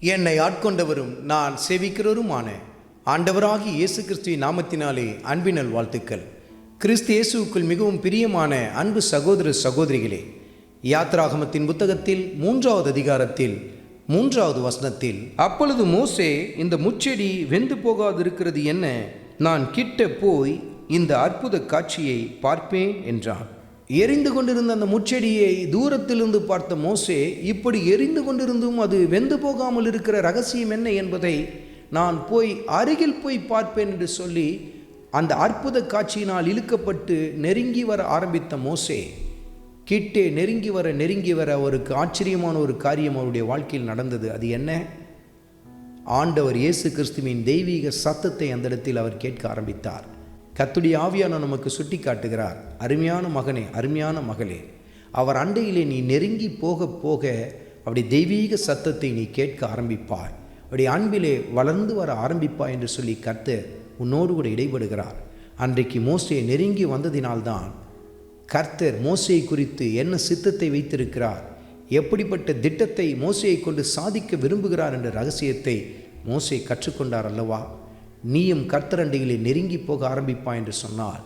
என்னை ஆட்கொண்டவரும் நான் சேவிக்கிறவருமான ஆண்டவராகிய இயேசு கிறிஸ்துவின் நாமத்தினாலே அன்பினல் வாழ்த்துக்கள். கிறிஸ்து இயேசுவுக்குள் மிகவும் பிரியமான அன்பு சகோதர சகோதரிகளே, யாத்ராகமத்தின் புத்தகத்தில் 3வது அதிகாரத்தில் 3வது வசனத்தில், அப்பொழுது மோசே, இந்த முச்செடி வெந்து போகாதிருக்கிறது என்ன? நான் கிட்ட போய் இந்த அற்புத காட்சியை பார்ப்பேன் என்றான். எரிந்து கொண்டிருந்த அந்த முச்செடியை தூரத்திலிருந்து பார்த்த மோசே, இப்படி எரிந்து கொண்டிருந்தும் அது வெந்து போகாமல் இருக்கிற ரகசியம் என்ன என்பதை நான் போய் அருகில் போய் பார்ப்பேன் என்று சொல்லி அந்த அற்புத காட்சியினால் இழுக்கப்பட்டு நெருங்கி வர ஆரம்பித்த மோசே, கிட்டே நெருங்கி வர அவருக்கு ஆச்சரியமான ஒரு காரியம் அவருடைய வாழ்க்கையில் நடந்தது. அது என்ன? ஆண்டவர் இயேசு கிறிஸ்துவின் தெய்வீக சத்தத்தை அந்த இடத்தில் அவர் கேட்க ஆரம்பித்தார். கர்த்தருடைய ஆவியான நமக்கு சுட்டி காட்டுகிறார், அருமையான மகனே, அருமையான மகளே, அவர் அண்டையிலே நீ நெருங்கி போக போக அப்படி தெய்வீக சத்தத்தை நீ கேட்க ஆரம்பிப்பாய், அப்படி அன்பிலே வளர்ந்து வர ஆரம்பிப்பாய் என்று சொல்லி கர்த்தர் உன்னோடு கூட இடைபடுகிறார். அன்றைக்கு மோசே நெருங்கி வந்ததினால்தான் கர்த்தர் மோசேயை குறித்து என்ன சித்தத்தை வைத்திருக்கிறார், எப்படிப்பட்ட திட்டத்தை மோசேயை கொண்டு சாதிக்க விரும்புகிறார் என்ற ரகசியத்தை மோசே கற்றுக்கொண்டார் அல்லவா? நீயும் கர்த்தரண்டையிலே நெருங்கி போக ஆரம்பிப்பாய் என்று சொன்னால்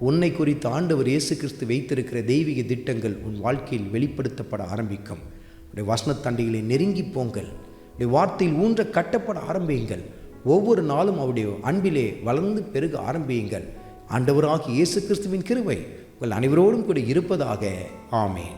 உன்னை குறித்து ஆண்டவர் இயேசு கிறிஸ்து வைத்திருக்கிற தெய்வீக திட்டங்கள் உன் வாழ்க்கையில் வெளிப்படுத்தப்பட ஆரம்பிக்கும். உடைய வசனத்தண்டையிலே நெருங்கி போங்கள், உடைய வார்த்தையில் ஊன்ற கட்டப்பட ஆரம்பியுங்கள். ஒவ்வொரு நாளும் அவருடைய அன்பிலே வளர்ந்து பெருக ஆரம்பியுங்கள். ஆண்டவராகிய இயேசு கிறிஸ்துவின் கிருபை உங்கள் அனைவரோடும் கூட இருப்பதாக. ஆமென்.